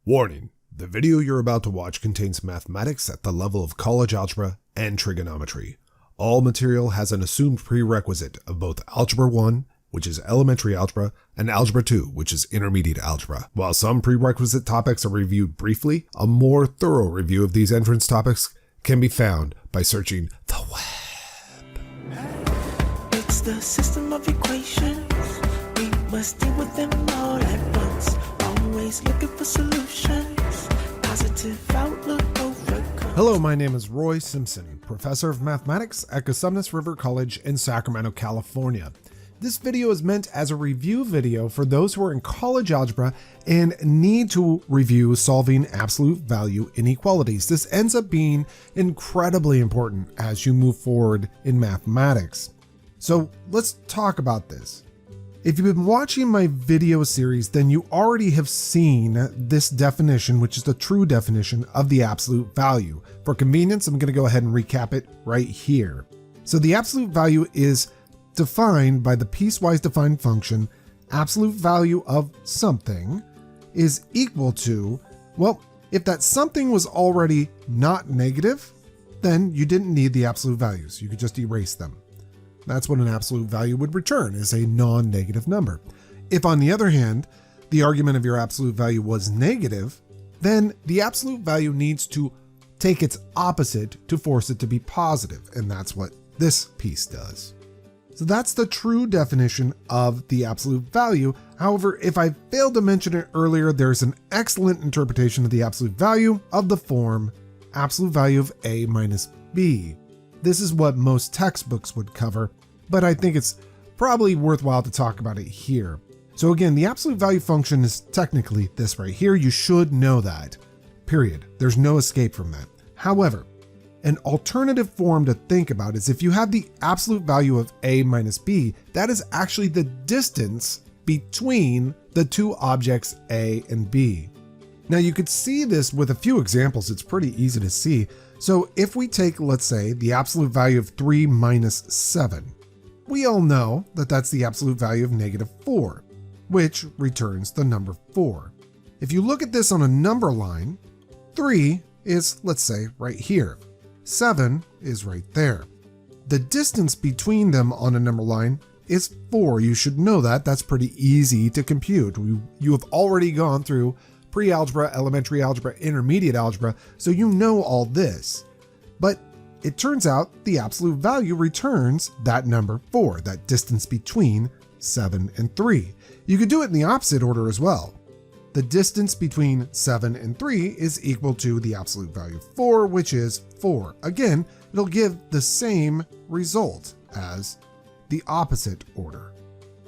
Warning, the video you're about to watch contains mathematics at the level of college algebra and trigonometry. All material has an assumed prerequisite of both Algebra 1, which is elementary algebra, and Algebra 2, which is intermediate algebra. While some prerequisite topics are reviewed briefly, a more thorough review of these entrance topics can be found by searching the web. It's the system of equations. We must deal with them all at once. Always looking for solutions. Positive outlook overcome. Hello, my name is Roy Simpson, professor of mathematics at Cosumnes River College in Sacramento, California. This video is meant as a review video for those who are in college algebra and need to review solving absolute value inequalities. This ends up being incredibly important as you move forward in mathematics. So let's talk about this. If you've been watching my video series, then you already have seen this definition, which is the true definition of the absolute value. For convenience, I'm going to go ahead and recap it right here. So the absolute value is defined by the piecewise defined function absolute value of something is equal to, well, if that something was already not negative, then you didn't need the absolute values. You could just erase them. That's what an absolute value would return, is a non-negative number. If, on the other hand, the argument of your absolute value was negative, then the absolute value needs to take its opposite to force it to be positive, and that's what this piece does. So that's the true definition of the absolute value. However, if I failed to mention it earlier, there's an excellent interpretation of the absolute value of the form absolute value of A minus B. This is what most textbooks would cover, but I think it's probably worthwhile to talk about it here. So again, the absolute value function is technically this right here. You should know that, period. There's no escape from that. However, an alternative form to think about is if you have the absolute value of A minus B, that is actually the distance between the two objects A and B. Now you could see this with a few examples. It's pretty easy to see. So if we take, let's say, the absolute value of 3 minus 7, we all know that that's the absolute value of -4, which returns the number 4. If you look at this on a number line, 3 is, let's say, right here. 7 is right there. The distance between them on a number line is 4. You should know that. That's pretty easy to compute. You have already gone through pre-algebra, elementary algebra, intermediate algebra, so you know all this. But it turns out the absolute value returns that number 4, that distance between 7 and 3. You could do it in the opposite order as well. The distance between 7 and 3 is equal to the absolute value of 4, which is 4. Again, it'll give the same result as the opposite order.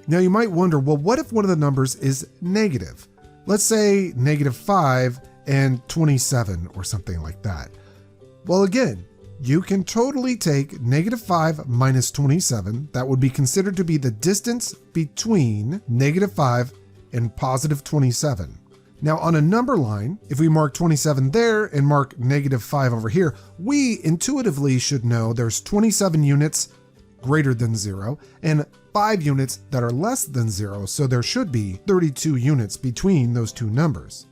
Now you might wonder, well, what if one of the numbers is negative? Let's say -5 and 27 or something like that. Well, again, you can totally take -5 minus 27. That would be considered to be the distance between -5 and positive 27. Now on a number line, if we mark 27 there and mark -5 over here, we intuitively should know there's 27 units greater than 0 and 5 units that are less than 0, so there should be 32 units between those two numbers.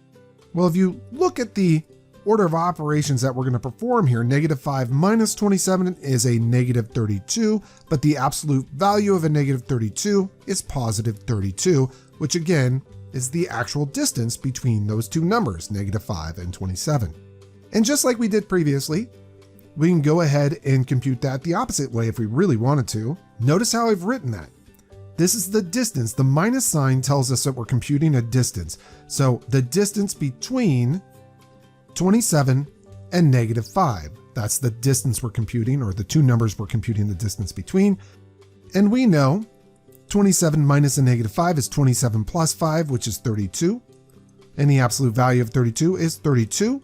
Well, if you look at the order of operations that we're going to perform here, -5 minus 27 is a -32, but the absolute value of a -32 is positive 32, which again is the actual distance between those two numbers, -5 and 27. And just like we did previously, we can go ahead and compute that the opposite way if we really wanted to. Notice how I've written that. This is the distance. The minus sign tells us that we're computing a distance. So the distance between 27 and -5. That's the distance we're computing, or the two numbers we're computing the distance between. And we know 27 minus a -5 is 27 plus 5, which is 32. And the absolute value of 32 is 32,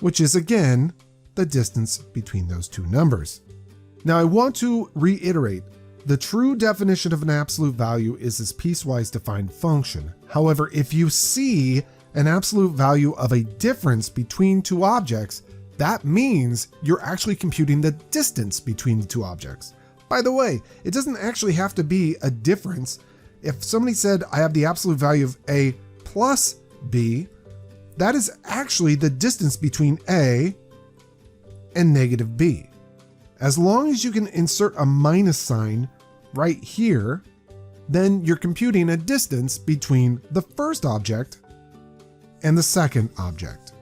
which is again the distance between those two numbers. Now I want to reiterate, the true definition of an absolute value is this piecewise defined function. However, if you see an absolute value of a difference between two objects, that means you're actually computing the distance between the two objects. By the way, it doesn't actually have to be a difference. If somebody said, I have the absolute value of A plus B, that is actually the distance between A and negative B. As long as you can insert a minus sign right here, then you're computing a distance between the first object and the second object.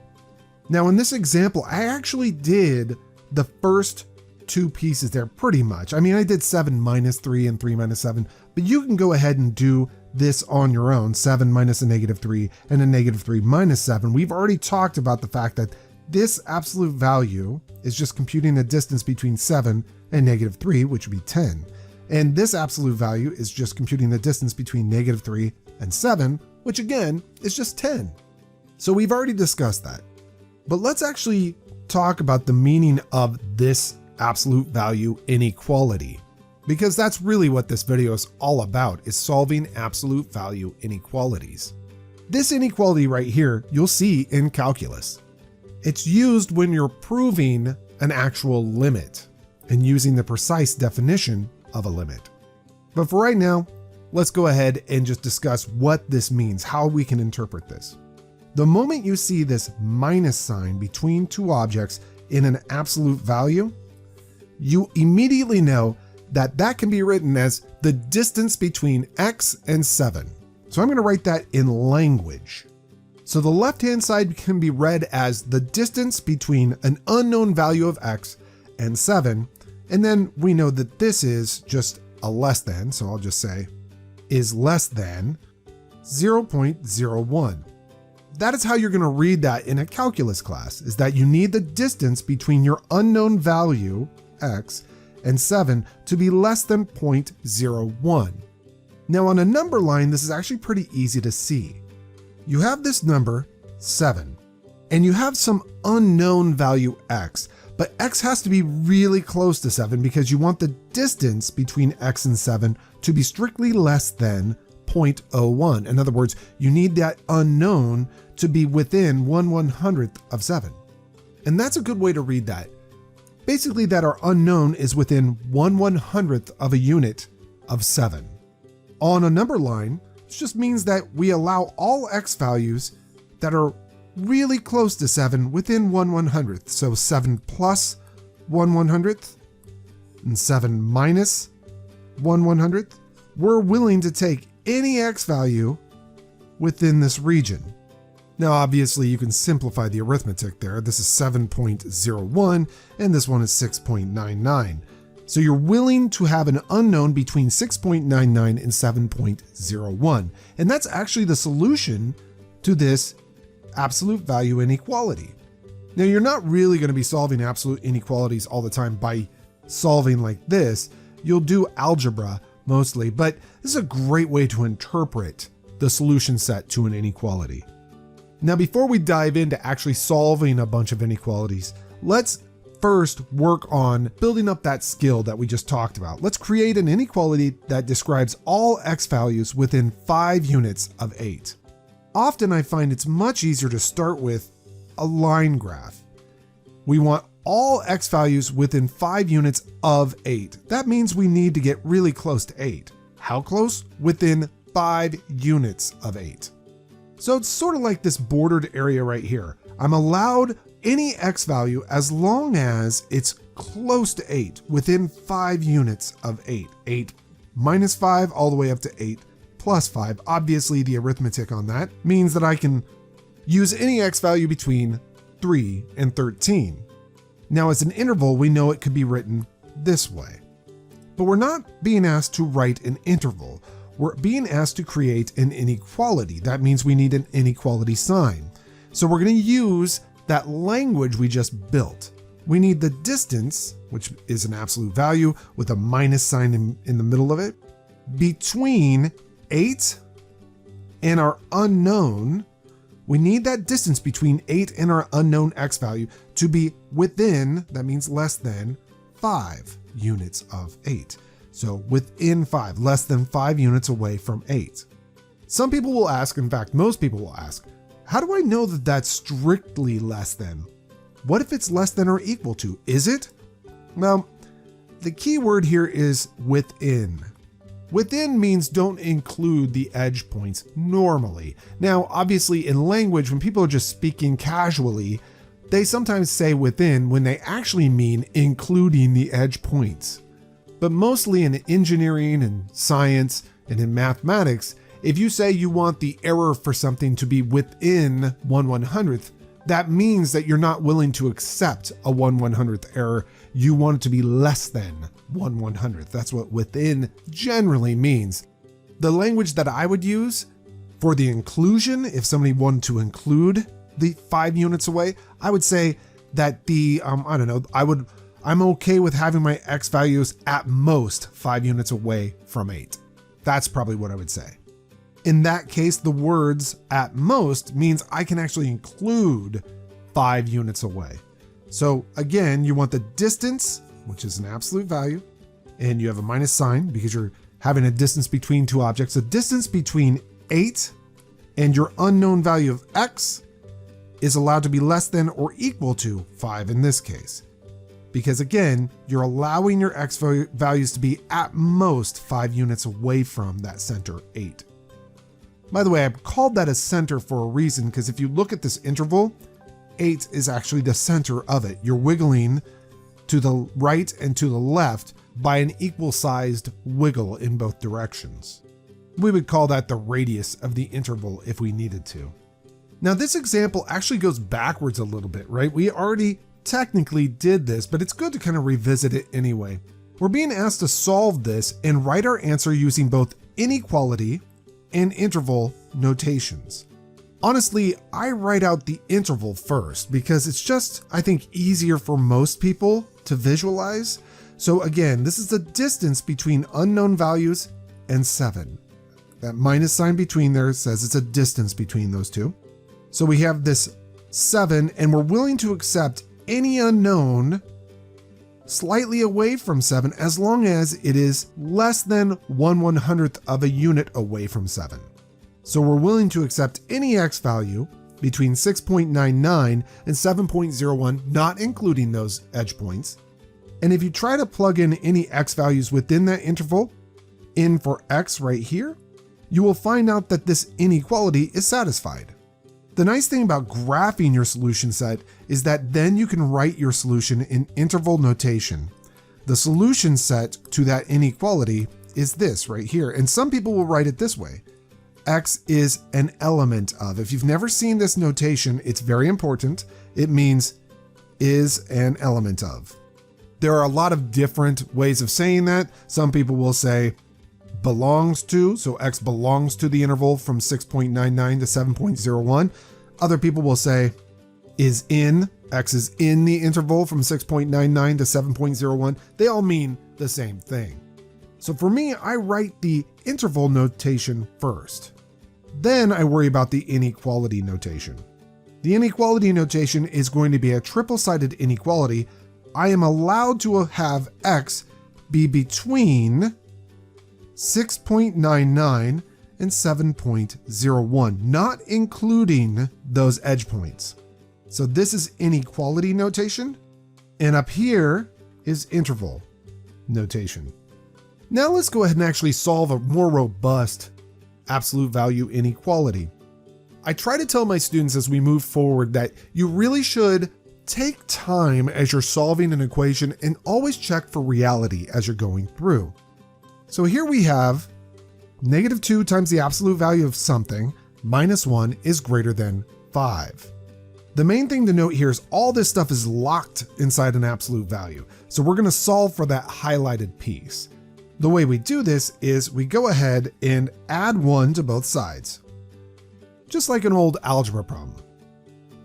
Now in this example, I actually did the first two pieces there pretty much. I mean, I did 7 minus 3 and 3 minus 7, but you can go ahead and do this on your own, 7 minus a negative 3 and a negative 3 minus 7. We've already talked about the fact that this absolute value is just computing the distance between 7 and negative 3, which would be 10. And this absolute value is just computing the distance between negative 3 and 7, which again is just 10. So we've already discussed that. But let's actually talk about the meaning of this absolute value inequality, because that's really what this video is all about, is solving absolute value inequalities. This inequality right here, you'll see in calculus. It's used when you're proving an actual limit and using the precise definition of a limit. But for right now, let's go ahead and just discuss what this means, how we can interpret this. The moment you see this minus sign between two objects in an absolute value, you immediately know that that can be written as the distance between x and 7. So I'm going to write that in language. So the left-hand side can be read as the distance between an unknown value of x and 7. And then we know that this is just a less than, so I'll just say is less than 0.01. That is how you're going to read that in a calculus class, is that you need the distance between your unknown value x and 7 to be less than 0.01. Now on a number line, this is actually pretty easy to see. You have this number 7 and you have some unknown value x, but x has to be really close to 7 because you want the distance between x and 7 to be strictly less than 0.01. In other words, you need that unknown to be within 1/100th of 7. And that's a good way to read that. Basically that our unknown is within 1/100th of a unit of 7. On a number line, this just means that we allow all x values that are really close to 7 within 1/100th. So 7 plus 1/100th and 7 minus 1/100th. We're willing to take any x value within this region. Now, obviously, you can simplify the arithmetic there. This is 7.01, and this one is 6.99. So you're willing to have an unknown between 6.99 and 7.01. And that's actually the solution to this absolute value inequality. Now, you're not really going to be solving absolute inequalities all the time by solving like this. You'll do algebra mostly, but this is a great way to interpret the solution set to an inequality. Now, before we dive into actually solving a bunch of inequalities, let's first work on building up that skill that we just talked about. Let's create an inequality that describes all x values within 5 units of 8. Often I find it's much easier to start with a line graph. We want all x values within 5 units of 8. That means we need to get really close to 8. How close? Within 5 units of 8. So it's sort of like this bordered area right here. I'm allowed any x value as long as it's close to 8, within 5 units of 8. 8 minus 5 all the way up to 8 plus 5. Obviously, the arithmetic on that means that I can use any x value between 3 and 13. Now, as an interval, we know it could be written this way. But we're not being asked to write an interval. We're being asked to create an inequality. That means we need an inequality sign. So we're going to use that language we just built. We need the distance, which is an absolute value with a minus sign in the middle of it, between 8 and our unknown. We need that distance between 8 and our unknown x value to be within, that means less than, 5 units of 8. So within 5, less than 5 units away from 8. Some people will ask, in fact, most people will ask, how do I know that that's strictly less than? What if it's less than or equal to? Is it? Well, the key word here is within. Within means don't include the edge points normally. Now, obviously in language, when people are just speaking casually, they sometimes say within when they actually mean including the edge points. But mostly in engineering and science and in mathematics, if you say you want the error for something to be within 1/100th, that means that you're not willing to accept a 1/100th error. You want it to be less than 1/100th. That's what within generally means. The language that I would use for the inclusion, if somebody wanted to include the 5 units away, I would say that I'm okay with having my x values at most 5 units away from 8. That's probably what I would say. In that case, the words at most means I can actually include 5 units away. So again, you want the distance, which is an absolute value, and you have a minus sign because you're having a distance between two objects. The distance between 8 and your unknown value of x is allowed to be less than or equal to 5 in this case. Because again, you're allowing your x values to be at most 5 units away from that center 8. By the way, I've called that a center for a reason, because if you look at this interval, 8 is actually the center of it. You're wiggling to the right and to the left by an equal sized wiggle in both directions. We would call that the radius of the interval if we needed to. Now this example actually goes backwards a little bit, right? We already technically did this, but it's good to kind of revisit it anyway. We're being asked to solve this and write our answer using both inequality and interval notations. Honestly, I write out the interval first because it's just, I think, easier for most people to visualize. So again, this is the distance between unknown values and 7. That minus sign between there says it's a distance between those two. So we have this 7, and we're willing to accept any unknown slightly away from 7 as long as it is less than 1/100th of a unit away from 7. So we're willing to accept any x value between 6.99 and 7.01, not including those edge points. And if you try to plug in any x values within that interval in for x right here, you will find out that this inequality is satisfied. The nice thing about graphing your solution set is that then you can write your solution in interval notation. The solution set to that inequality is this right here, and some people will write it this way. X is an element of. If you've never seen this notation, it's very important. It means is an element of. There are a lot of different ways of saying that. Some people will say belongs to, so x belongs to the interval from 6.99 to 7.01. Other people will say is in, x is in the interval from 6.99 to 7.01. They all mean the same thing. So for me, I write the interval notation first. Then I worry about the inequality notation. The inequality notation is going to be a triple-sided inequality. I am allowed to have x be between 6.99 and 7.01, not including those edge points. So this is inequality notation, and up here is interval notation. Now let's go ahead and actually solve a more robust absolute value inequality. I try to tell my students as we move forward that you really should take time as you're solving an equation and always check for reality as you're going through. So here we have -2 times the absolute value of something minus 1 is greater than 5. The main thing to note here is all this stuff is locked inside an absolute value. So we're going to solve for that highlighted piece. The way we do this is we go ahead and add 1 to both sides, just like an old algebra problem.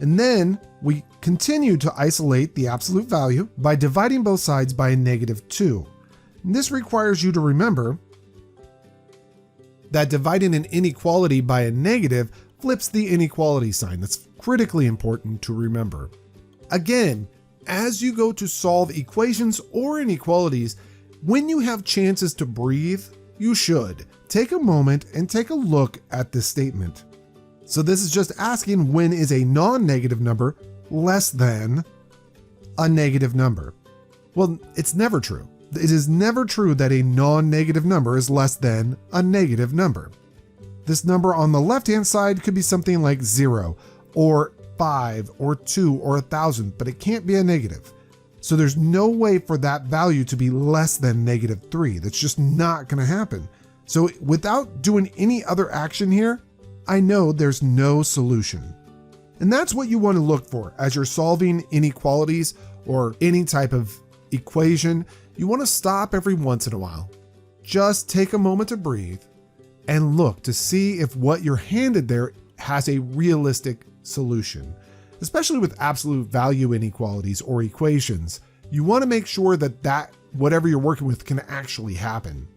And then we continue to isolate the absolute value by dividing both sides by a -2. And this requires you to remember that dividing an inequality by a negative flips the inequality sign. That's critically important to remember. Again, as you go to solve equations or inequalities, when you have chances to breathe, you should take a moment and take a look at this statement. So this is just asking when is a non-negative number less than a negative number? Well, it's never true. It is never true that a non-negative number is less than a negative number. This number on the left-hand side could be something like 0, or 5, or 2, or 1,000, but it can't be a negative. So there's no way for that value to be less than -3. That's just not going to happen. So without doing any other action here, I know there's no solution. And that's what you want to look for as you're solving inequalities or any type of equation. You want to stop every once in a while. Just take a moment to breathe and look to see if what you're handed there has a realistic solution. Especially with absolute value inequalities or equations, you want to make sure that whatever you're working with can actually happen.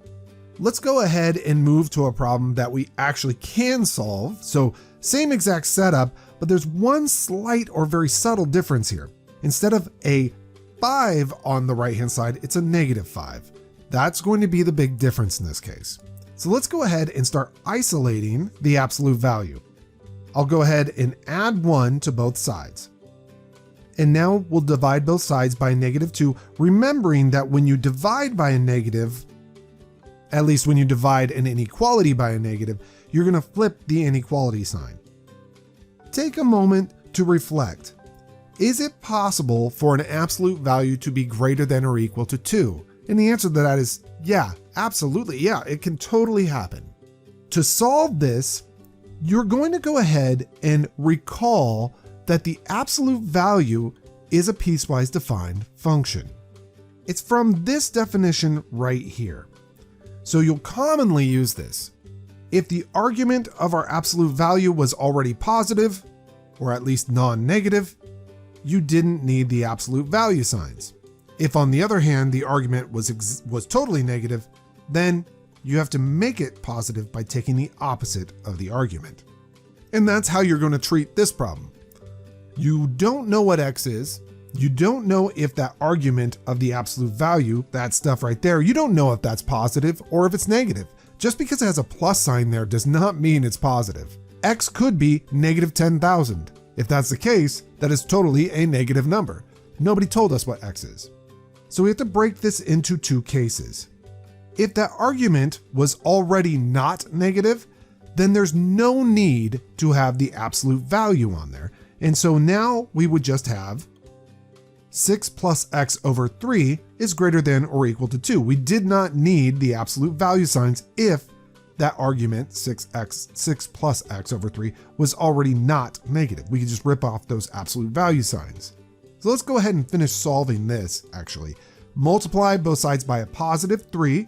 Let's go ahead and move to a problem that we actually can solve. So same exact setup, but there's one slight or very subtle difference here. Instead of a 5 on the right-hand side, it's a -5. That's going to be the big difference in this case. So let's go ahead and start isolating the absolute value. I'll go ahead and add 1 to both sides. And now we'll divide both sides by -2, remembering that when you divide by a negative, at least when you divide an inequality by a negative, you're going to flip the inequality sign. Take a moment to reflect. Is it possible for an absolute value to be greater than or equal to 2? And the answer to that is yeah, absolutely. Yeah, it can totally happen. To solve this, you're going to go ahead and recall that the absolute value is a piecewise defined function. It's from this definition right here. So you'll commonly use this. If the argument of our absolute value was already positive, or at least non-negative, you didn't need the absolute value signs. If on the other hand, the argument was totally negative, then you have to make it positive by taking the opposite of the argument. And that's how you're going to treat this problem. You don't know what x is. You don't know if that argument of the absolute value, that stuff right there, you don't know if that's positive or if it's negative. Just because it has a plus sign there does not mean it's positive. X could be -10,000. If that's the case, that is totally a negative number. Nobody told us what x is. So we have to break this into two cases. If that argument was already not negative, then there's no need to have the absolute value on there. And so now we would just have 6 plus x over 3 is greater than or equal to 2. We did not need the absolute value signs if that argument, 6 plus x over 3, was already not negative. We could just rip off those absolute value signs. So let's go ahead and finish solving this, actually. Multiply both sides by a positive 3,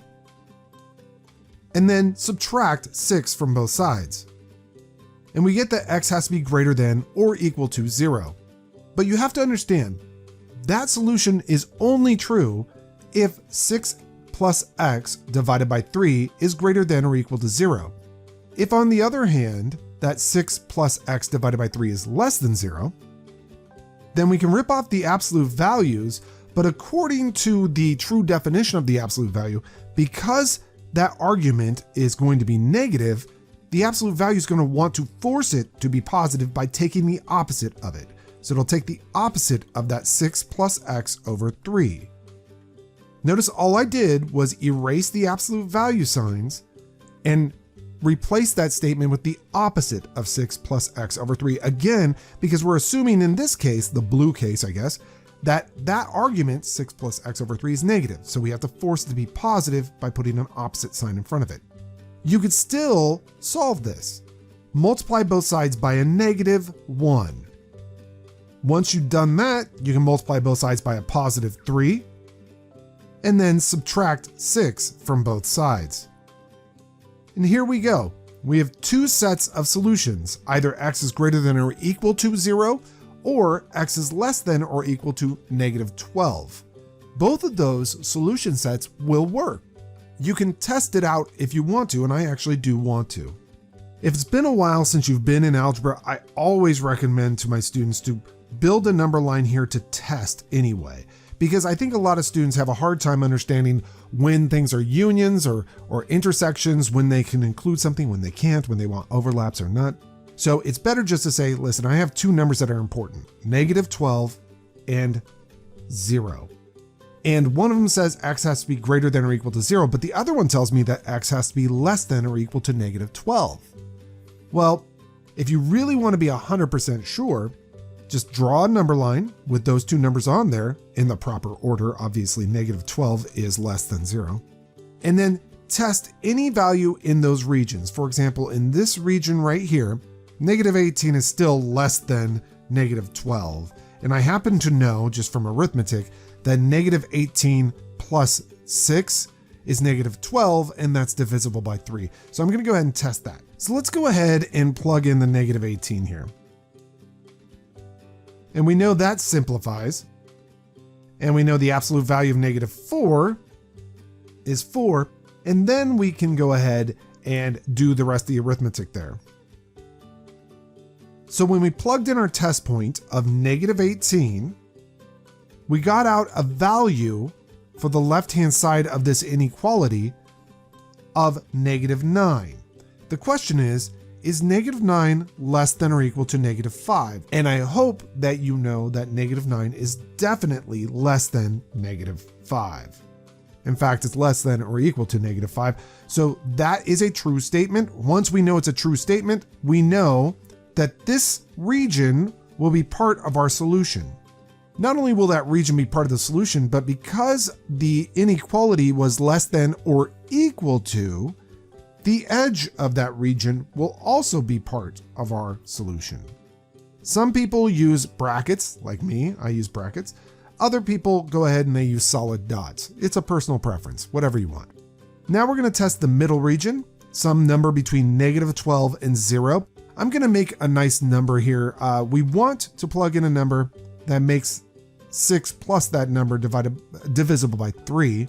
and then subtract 6 from both sides. And we get that x has to be greater than or equal to 0. But you have to understand, that solution is only true if 6 plus x divided by 3 is greater than or equal to 0. If on the other hand, that 6 plus x divided by 3 is less than 0, then we can rip off the absolute values, but according to the true definition of the absolute value, because that argument is going to be negative, the absolute value is going to want to force it to be positive by taking the opposite of it. So it'll take the opposite of that 6 plus x over 3. Notice all I did was erase the absolute value signs and replace that statement with the opposite of 6 plus x over 3. Again, because we're assuming in this case, the blue case, I guess, that argument, 6 plus x over 3, is negative. So we have to force it to be positive by putting an opposite sign in front of it. You could still solve this. Multiply both sides by a -1. Once you've done that, you can multiply both sides by a positive 3, and then subtract 6 from both sides. And here we go. We have two sets of solutions. Either x is greater than or equal to 0, or x is less than or equal to -12. Both of those solution sets will work. You can test it out if you want to, and I actually do want to. If it's been a while since you've been in algebra, I always recommend to my students to build a number line here to test anyway, because I think a lot of students have a hard time understanding when things are unions or intersections, when they can include something, when they can't, when they want overlaps or not. So it's better just to say, listen, I have two numbers that are important, -12 and 0. And one of them says x has to be greater than or equal to 0, but the other one tells me that x has to be less than or equal to negative 12. Well, if you really want to be 100% sure, just draw a number line with those two numbers on there in the proper order. Obviously, negative 12 is less than 0. And then test any value in those regions. For example, in this region right here, negative 18 is still less than negative 12. And I happen to know, just from arithmetic, that negative 18 plus 6 is negative 12, and that's divisible by 3. So I'm going to go ahead and test that. So let's go ahead and plug in the negative 18 here. And we know that simplifies. And we know the absolute value of negative 4 is 4. And then we can go ahead and do the rest of the arithmetic there. So when we plugged in our test point of negative 18, we got out a value for the left-hand side of this inequality of negative 9. The question is negative 9 less than or equal to negative 5? And I hope that you know that negative 9 is definitely less than negative 5. In fact, it's less than or equal to negative 5. So that is a true statement. Once we know it's a true statement, we know that this region will be part of our solution. Not only will that region be part of the solution, but because the inequality was less than or equal to, the edge of that region will also be part of our solution. Some people use brackets, like me, I use brackets. Other people go ahead and they use solid dots. It's a personal preference, whatever you want. Now we're going to test the middle region, some number between negative 12 and 0. I'm going to make a nice number here. We want to plug in a number that makes 6 plus that number divisible by 3.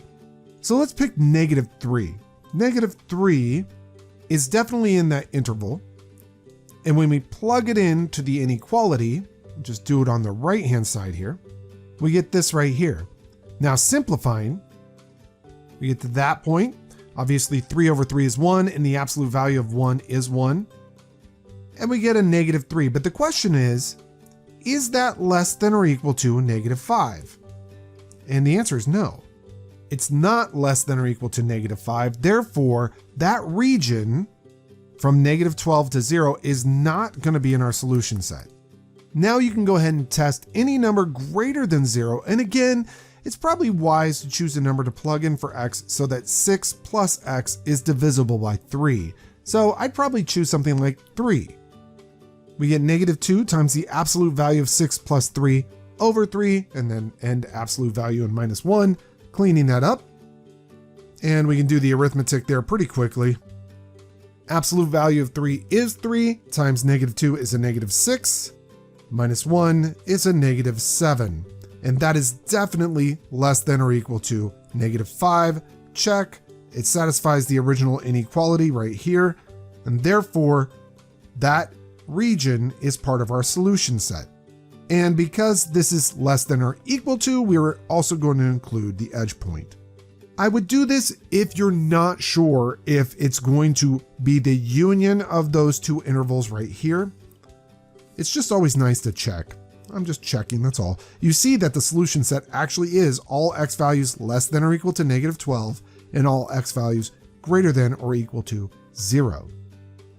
So let's pick negative 3. Negative 3 is definitely in that interval. And when we plug it into the inequality, just do it on the right-hand side here, we get this right here. Now simplifying, we get to that point. Obviously 3 over 3 is 1, and the absolute value of 1 is 1. And we get a negative 3. But the question is that less than or equal to negative 5? And the answer is no. It's not less than or equal to negative 5. Therefore, that region from negative 12 to 0 is not going to be in our solution set. Now you can go ahead and test any number greater than 0. And again, it's probably wise to choose a number to plug in for x so that 6 plus x is divisible by 3. So I'd probably choose something like 3. We get negative 2 times the absolute value of 6 plus 3 over 3, and then end absolute value in minus 1, cleaning that up. And we can do the arithmetic there pretty quickly. Absolute value of 3 is 3, times negative 2 is a negative 6, minus 1 is a negative 7. And that is definitely less than or equal to negative 5. Check. It satisfies the original inequality right here. And therefore, that region is part of our solution set. And because this is less than or equal to, we're also going to include the edge point. I would do this if you're not sure if it's going to be the union of those two intervals right here. It's just always nice to check. I'm just checking, that's all. You see that the solution set actually is all x values less than or equal to negative 12 and all x values greater than or equal to 0.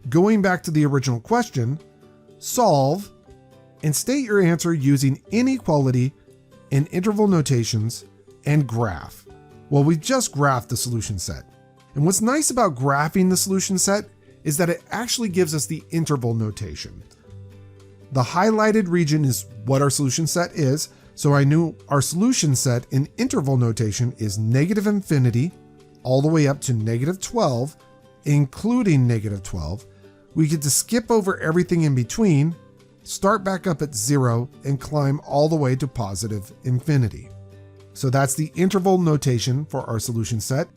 Going back to the original question, solve and state your answer using inequality and interval notations and graph. Well, we just graphed the solution set. And what's nice about graphing the solution set is that it actually gives us the interval notation. The highlighted region is what our solution set is. So I knew our solution set in interval notation is negative infinity all the way up to negative 12, including negative 12. We get to skip over everything in between, start back up at 0, and climb all the way to positive infinity. So that's the interval notation for our solution set.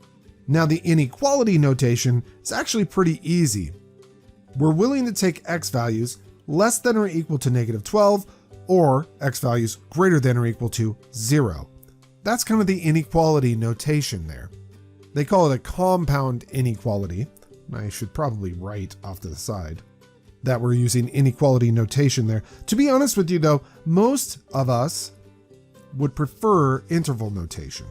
Now the inequality notation is actually pretty easy. We're willing to take x values less than or equal to negative 12 or x values greater than or equal to 0. That's kind of the inequality notation there. They call it a compound inequality. I should probably write off to the side that we're using inequality notation there. To be honest with you though, most of us would prefer interval notation.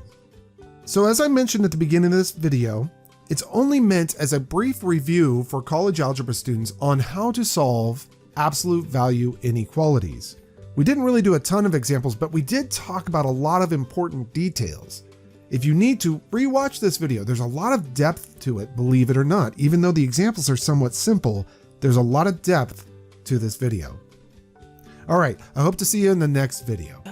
So as I mentioned at the beginning of this video, it's only meant as a brief review for college algebra students on how to solve absolute value inequalities. We didn't really do a ton of examples, but we did talk about a lot of important details. If you need to, rewatch this video. There's a lot of depth to it, believe it or not. Even though the examples are somewhat simple, there's a lot of depth to this video. All right, I hope to see you in the next video.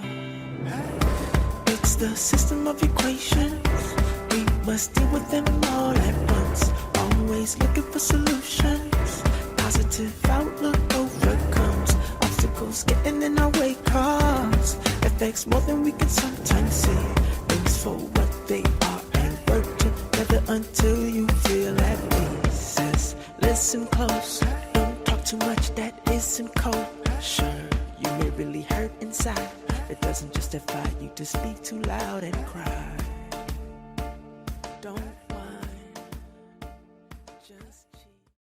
It's the system of equations. We must deal with them all at once. Always looking for solutions. Positive outlook overcomes obstacles getting in our way. Cause affects more than we can sometimes see. Things for what they are and work together until you feel at peace. Says, listen close. Don't talk too much that isn't kosher. You may really hurt inside. It doesn't justify you to speak too loud and cry.